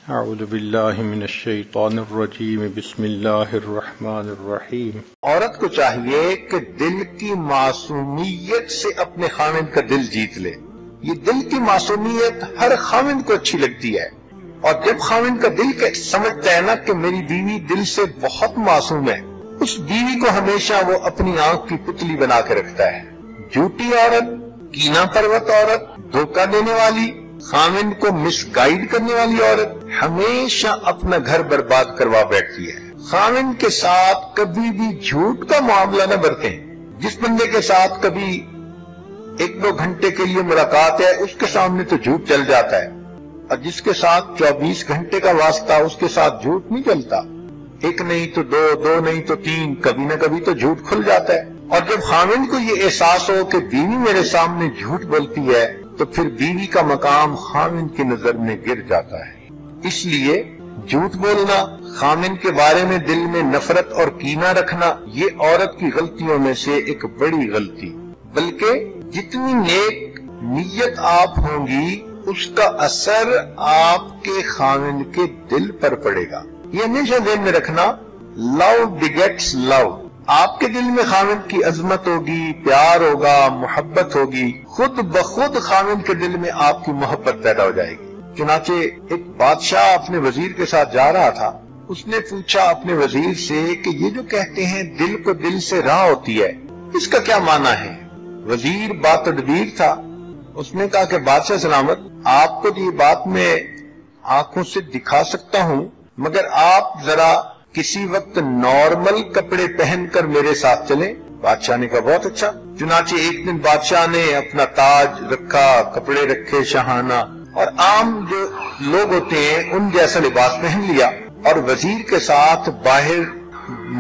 اعوذ باللہ من الشیطان الرجیم بسم اللہ الرحمن الرحیم۔ عورت کو چاہیے کہ دل کی معصومیت سے اپنے خاوند کا دل جیت لے۔ یہ دل کی معصومیت ہر خاوند کو اچھی لگتی ہے، اور جب خاوند کا دل سمجھتا ہے نا کہ میری بیوی دل سے بہت معصوم ہے، اس بیوی کو ہمیشہ وہ اپنی آنکھ کی پتلی بنا کے رکھتا ہے۔ جھوٹی عورت، کینہ پرست عورت، دھوکہ دینے والی، خاوند کو مس گائیڈ کرنے والی عورت ہمیشہ اپنا گھر برباد کروا بیٹھتی ہے۔ خاوند کے ساتھ کبھی بھی جھوٹ کا معاملہ نہ برتیں۔ جس بندے کے ساتھ کبھی 1-2 گھنٹے کے لیے ملاقات ہے، اس کے سامنے تو جھوٹ چل جاتا ہے، اور جس کے ساتھ 24 گھنٹے کا واسطہ، اس کے ساتھ جھوٹ نہیں چلتا۔ 1 نہیں تو 2، 2 نہیں تو 3، کبھی نہ کبھی تو جھوٹ کھل جاتا ہے۔ اور جب خاوند کو یہ احساس ہو کہ بیوی میرے سامنے جھوٹ بولتی ہے، تو پھر بیوی کا مقام خاوند کی نظر میں گر جاتا ہے۔ اس لیے جھوٹ بولنا، خاوند کے بارے میں دل میں نفرت اور کینہ رکھنا، یہ عورت کی غلطیوں میں سے ایک بڑی غلطی۔ بلکہ جتنی نیک نیت آپ ہوں گی، اس کا اثر آپ کے خاوند کے دل پر پڑے گا۔ یہ ہمیشہ ذہن میں رکھنا، لو بگیٹس لو۔ آپ کے دل میں خاوند کی عظمت ہوگی، پیار ہوگا، محبت ہوگی، خود بخود خاوند کے دل میں آپ کی محبت پیدا ہو جائے گی۔ چنانچہ ایک بادشاہ اپنے وزیر کے ساتھ جا رہا تھا، اس نے پوچھا اپنے وزیر سے کہ یہ جو کہتے ہیں دل کو دل سے راہ ہوتی ہے، اس کا کیا معنی ہے؟ وزیر باتدبیر تھا، اس نے کہا کہ بادشاہ سلامت، آپ کو یہ بات میں آنکھوں سے دکھا سکتا ہوں، مگر آپ ذرا کسی وقت نارمل کپڑے پہن کر میرے ساتھ چلیں۔ بادشاہ نے کہا بہت اچھا۔ چنانچہ ایک دن بادشاہ نے اپنا تاج رکھا، کپڑے رکھے شاہانہ، اور عام جو لوگ ہوتے ہیں ان جیسا لباس پہن لیا، اور وزیر کے ساتھ باہر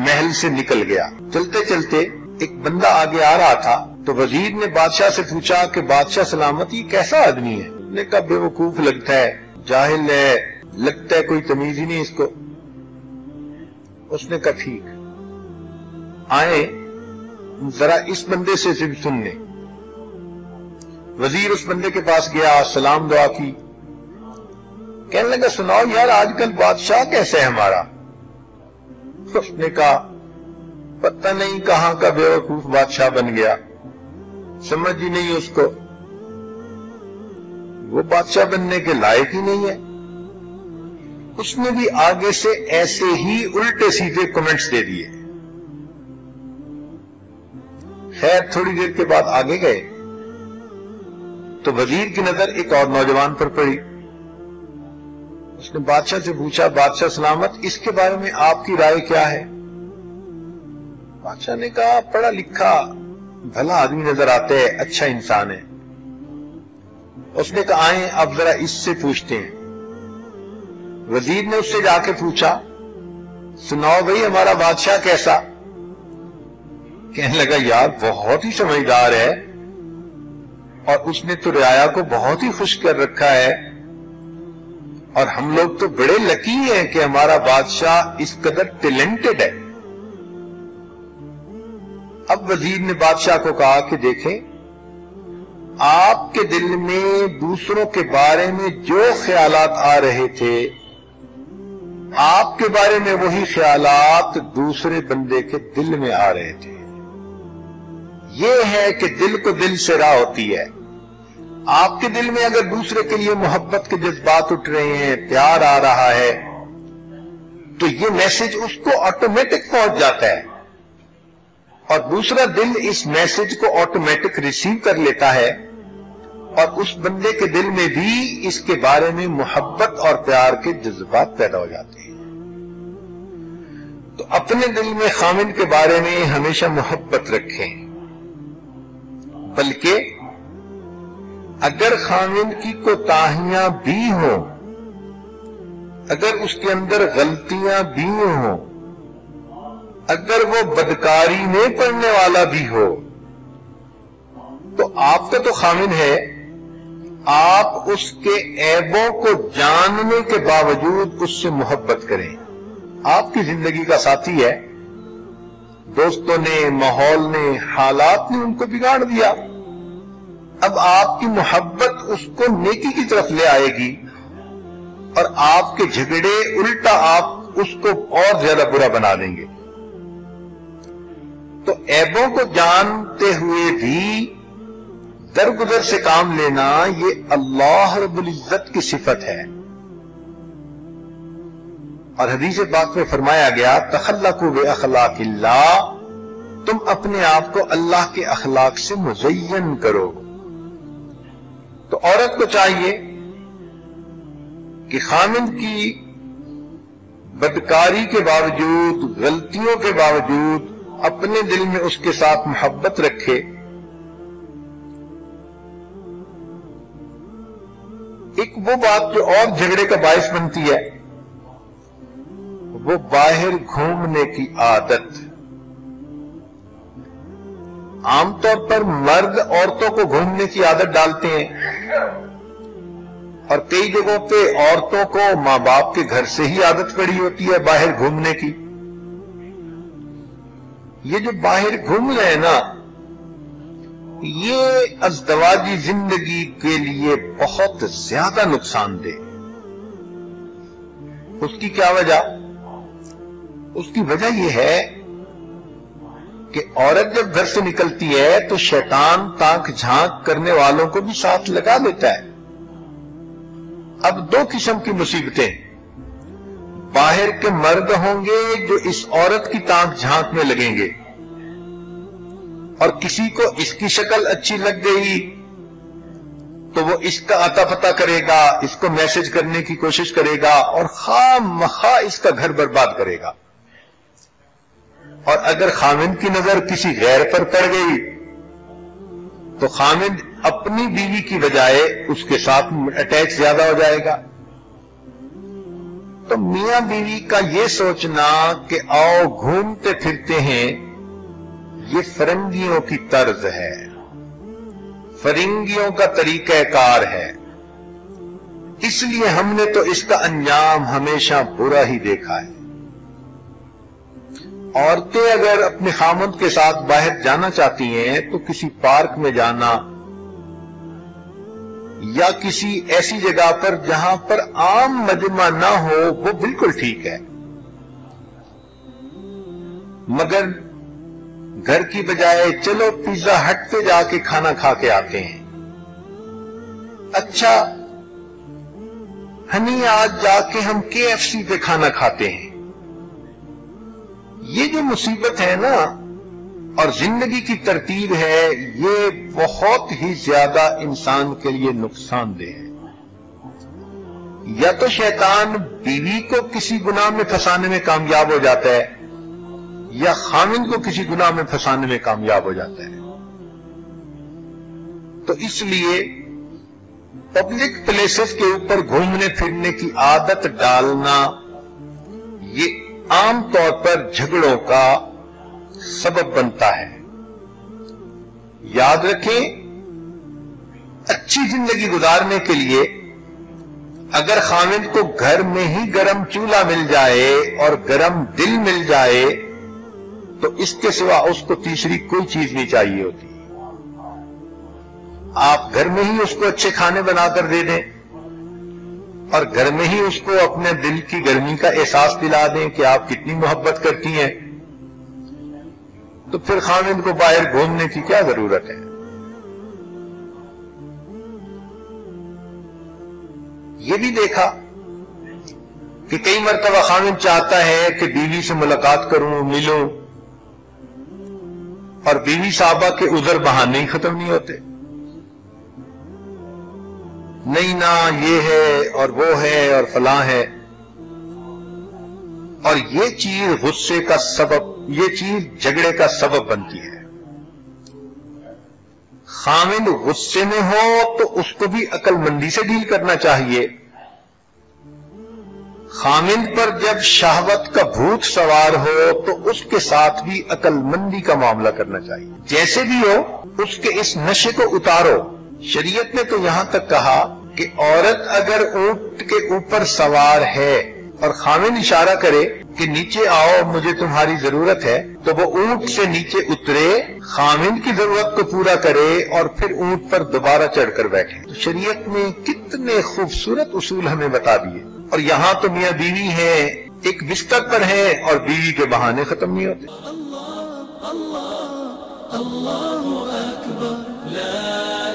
محل سے نکل گیا۔ چلتے چلتے ایک بندہ آگے آ رہا تھا، تو وزیر نے بادشاہ سے پوچھا کہ بادشاہ سلامت، یہ کیسا آدمی ہے؟ اس نے کہا بے وقوف لگتا ہے، جاہل ہے، لگتا ہے کوئی تمیز ہی نہیں اس کو۔ اس نے کہا ٹھیک، آئیں ذرا اس بندے سے سن لیں۔ وزیر اس بندے کے پاس گیا، سلام دعا کی، کہنے لگا سناؤ یار، آج کل بادشاہ کیسے ہے ہمارا؟ اس نے کہا پتہ نہیں کہاں کا بے وقوف بادشاہ بن گیا، سمجھ ہی نہیں اس کو، وہ بادشاہ بننے کے لائق ہی نہیں ہے۔ اس نے بھی آگے سے ایسے ہی الٹے سیدھے کمنٹس دے دیے۔ خیر تھوڑی دیر کے بعد آگے گئے تو وزیر کی نظر ایک اور نوجوان پر پڑی۔ اس نے بادشاہ سے پوچھا بادشاہ سلامت، اس کے بارے میں آپ کی رائے کیا ہے؟ بادشاہ نے کہا پڑھا لکھا بھلا آدمی نظر آتا ہے، اچھا انسان ہے۔ اس نے کہا آئیں اب ذرا اس سے پوچھتے ہیں۔ وزیر نے اس سے جا کے پوچھا سناؤ بھئی ہمارا بادشاہ کیسا؟ کہنے لگا یار بہت ہی سمجھدار ہے، اور اس نے تو رعایا کو بہت ہی خوش کر رکھا ہے، اور ہم لوگ تو بڑے لکی ہیں کہ ہمارا بادشاہ اس قدر ٹیلنٹڈ ہے۔ اب وزیر نے بادشاہ کو کہا کہ دیکھیں، آپ کے دل میں دوسروں کے بارے میں جو خیالات آ رہے تھے، آپ کے بارے میں وہی خیالات دوسرے بندے کے دل میں آ رہے تھے۔ یہ ہے کہ دل کو دل سے راہ ہوتی ہے۔ آپ کے دل میں اگر دوسرے کے لیے محبت کے جذبات اٹھ رہے ہیں، پیار آ رہا ہے، تو یہ میسج اس کو آٹومیٹک پہنچ جاتا ہے، اور دوسرا دل اس میسج کو آٹومیٹک ریسیو کر لیتا ہے، اور اس بندے کے دل میں بھی اس کے بارے میں محبت اور پیار کے جذبات پیدا ہو جاتے ہیں۔ تو اپنے دل میں خاوند کے بارے میں ہمیشہ محبت رکھیں، بلکہ اگر خاوند کی کوتاہیاں بھی ہوں، اگر اس کے اندر غلطیاں بھی ہوں، اگر وہ بدکاری میں پڑنے والا بھی ہو، تو آپ کا تو خاوند ہے، آپ اس کے عیبوں کو جاننے کے باوجود اس سے محبت کریں۔ آپ کی زندگی کا ساتھی ہے، دوستوں نے، ماحول نے، حالات نے ان کو بگاڑ دیا، اب آپ کی محبت اس کو نیکی کی طرف لے آئے گی، اور آپ کے جھگڑے الٹا آپ اس کو اور زیادہ برا بنا دیں گے. تو عیبوں کو جانتے ہوئے بھی درگزر سے کام لینا یہ اللہ رب العزت کی صفت ہے. اور حدیث پاک میں فرمایا گیا تخلقوا باخلاق اللہ، تم اپنے آپ کو اللہ کے اخلاق سے مزین کرو. تو عورت کو چاہیے کہ خامند کی بدکاری کے باوجود، غلطیوں کے باوجود اپنے دل میں اس کے ساتھ محبت رکھے. ایک وہ بات جو اور جھگڑے کا باعث بنتی ہے وہ باہر گھومنے کی عادت. عام طور پر مرد عورتوں کو گھومنے کی عادت ڈالتے ہیں، اور کئی جگہوں پہ عورتوں کو ماں باپ کے گھر سے ہی عادت پڑی ہوتی ہے باہر گھومنے کی. یہ جو باہر گھوم رہے ہیں نا، یہ ازدواجی زندگی کے لیے بہت زیادہ نقصان دہ. اس کی کیا وجہ؟ اس کی وجہ یہ ہے کہ عورت جب گھر سے نکلتی ہے تو شیطان تانک جھانک کرنے والوں کو بھی ساتھ لگا دیتا ہے. اب دو قسم کی مصیبتیں، باہر کے مرد ہوں گے جو اس عورت کی تانک جھانک میں لگیں گے، اور کسی کو اس کی شکل اچھی لگ گئی تو وہ اس کا اتا پتا کرے گا، اس کو میسج کرنے کی کوشش کرے گا اور خواہ مخواہ اس کا گھر برباد کرے گا. اور اگر خامند کی نظر کسی غیر پر پڑ گئی تو خامند اپنی بیوی کی بجائے اس کے ساتھ اٹیچ زیادہ ہو جائے گا. تو میاں بیوی کا یہ سوچنا کہ آؤ گھومتے پھرتے ہیں، یہ فرنگیوں کی طرز ہے، فرنگیوں کا طریقہ کار ہے. اس لیے ہم نے تو اس کا انجام ہمیشہ برا ہی دیکھا ہے. عورتیں اگر اپنے خامند کے ساتھ باہر جانا چاہتی ہیں تو کسی پارک میں جانا یا کسی ایسی جگہ پر جہاں پر عام مجمع نہ ہو وہ بالکل ٹھیک ہے، مگر گھر کی بجائے چلو پیزا ہٹ پہ جا کے کھانا کھا کے آتے ہیں. اچھا ہنی آج جا کے ہم KFC پہ کھانا کھاتے ہیں. یہ جو مصیبت ہے نا اور زندگی کی ترتیب ہے، یہ بہت ہی زیادہ انسان کے لیے نقصان دہ ہے. یا تو شیطان بیوی کو کسی گناہ میں پھنسانے میں کامیاب ہو جاتا ہے یا خامند کو کسی گناہ میں پھنسانے میں کامیاب ہو جاتا ہے. تو اس لیے پبلک پلیسز کے اوپر گھومنے پھرنے کی عادت ڈالنا یہ عام طور پر جھگڑوں کا سبب بنتا ہے. یاد رکھیں، اچھی زندگی گزارنے کے لیے اگر خامند کو گھر میں ہی گرم چولہا مل جائے اور گرم دل مل جائے تو اس کے سوا اس کو تیسری کوئی چیز نہیں چاہیے ہوتی. آپ گھر میں ہی اس کو اچھے کھانے بنا کر دے دیں اور گھر میں ہی اس کو اپنے دل کی گرمی کا احساس دلا دیں کہ آپ کتنی محبت کرتی ہیں، تو پھر خامند کو باہر گھومنے کی کیا ضرورت ہے. یہ بھی دیکھا کہ کئی مرتبہ خامند چاہتا ہے کہ بیوی سے ملاقات کروں، ملوں، اور بیوی صاحبہ کے عذر بہانے ہی ختم نہیں ہوتے. نہیں نا یہ ہے اور وہ ہے اور فلاں ہے، اور یہ چیز غصے کا سبب، یہ چیز جھگڑے کا سبب بنتی ہے. خامند غصے میں ہو تو اس کو بھی عقل مندی سے ڈیل کرنا چاہیے. خامند پر جب شہوت کا بھوت سوار ہو تو اس کے ساتھ بھی عقل مندی کا معاملہ کرنا چاہیے. جیسے بھی ہو اس کے اس نشے کو اتارو. شریعت نے تو یہاں تک کہا کہ عورت اگر اونٹ کے اوپر سوار ہے اور خامند اشارہ کرے کہ نیچے آؤ مجھے تمہاری ضرورت ہے تو وہ اونٹ سے نیچے اترے، خامند کی ضرورت کو پورا کرے اور پھر اونٹ پر دوبارہ چڑھ کر بیٹھے. تو شریعت نے کتنے خوبصورت اصول ہمیں بتا دیے. اور یہاں تو میاں بیوی ہیں، ایک بستر پر ہے اور بیوی کے بہانے ختم نہیں ہوتے. اللہ اکبر لا